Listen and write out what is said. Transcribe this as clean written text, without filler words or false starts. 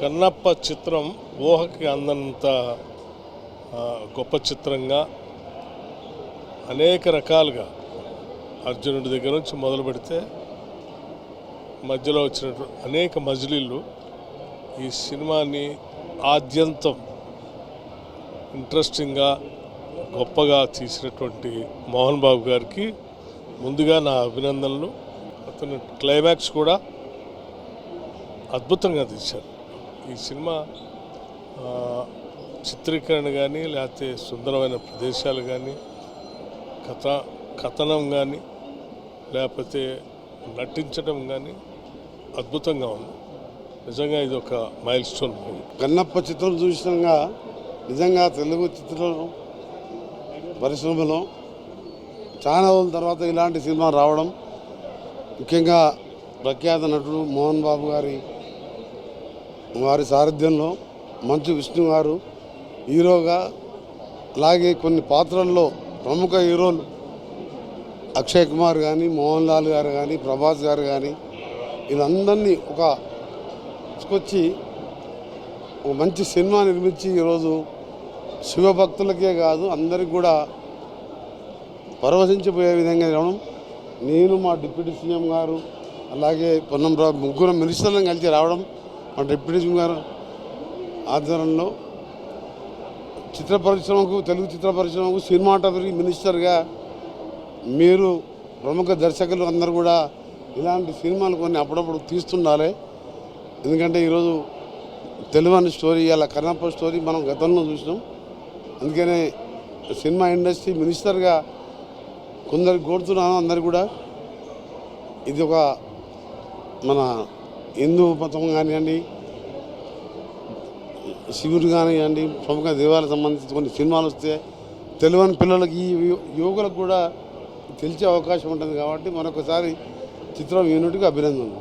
కన్నప్ప చిత్రం ఊహకి అందనంత గొప్ప చిత్రంగా అనేక రకాలుగా అర్జునుడి దగ్గర నుంచి మొదలు పెడితే మధ్యలో వచ్చినటువంటి అనేక మజిలీలు ఈ సినిమాని ఆద్యంతం ఇంట్రెస్టింగ్గా గొప్పగా తీసినటువంటి మోహన్ బాబు గారికి ముందుగా నా అభినందనలు. అతను క్లైమాక్స్ కూడా అద్భుతంగా తీశారు. ఈ సినిమా చిత్రీకరణ కానీ లేకపోతే సుందరమైన ప్రదేశాలు కానీ కథనం కానీ లేకపోతే నటించడం కానీ అద్భుతంగా ఉంది. నిజంగా ఇది ఒక మైల్ స్టోన్ మూవీ. కన్నప్ప చిత్రం చూసినాక నిజంగా తెలుగు చిత్ర పరిశ్రమలో చాలా రోజుల తర్వాత ఇలాంటి సినిమా రావడం, ముఖ్యంగా ప్రఖ్యాత నటుడు మోహన్ బాబు వారి సారథ్యంలో మంచు విష్ణు గారు హీరోగా, అలాగే కొన్ని పాత్రల్లో ప్రముఖ హీరోలు అక్షయ్ కుమార్ కానీ, మోహన్ లాల్ గారు కానీ, ప్రభాస్ గారు కానీ వీళ్ళందరినీ తీసుకొచ్చి ఒక మంచి సినిమా నిర్మించి ఈరోజు శివభక్తులకే కాదు అందరికి కూడా పరవశించిపోయే విధంగా రావడం, నేను మా డిప్యూటీ సీఎం గారు అలాగే పొన్నంరావు ముగ్గురు మినిస్టర్లను కలిసి రావడం, మా డిప్యూటీ సీఎం గారు ఆధ్వర్యంలో చిత్ర పరిశ్రమకు, తెలుగు చిత్ర పరిశ్రమకు సినిమాటోగ్రఫీ మినిస్టర్గా మీరు ప్రముఖ దర్శకులు అందరూ కూడా ఇలాంటి సినిమాలు కొన్ని అప్పుడప్పుడు తీస్తుండాలి. ఎందుకంటే ఈరోజు తెలుగు స్టోరీ, అలా కన్నప్ప స్టోరీ మనం గతంలో చూసినాం. అందుకనే సినిమా ఇండస్ట్రీ మినిస్టర్గా కొందరికి కోరుతున్నాను, అందరు కూడా ఇది ఒక మన హిందూ మతం కానివ్వండి, శివుడు కానివ్వండి, ప్రముఖ దేవాలకు సంబంధించి కొన్ని సినిమాలు వస్తే తెలియని పిల్లలకి, యువకులకు కూడా తెలిసే అవకాశం ఉంటుంది. కాబట్టి మరొకసారి చిత్రం యూనిట్కి అభినందనలు.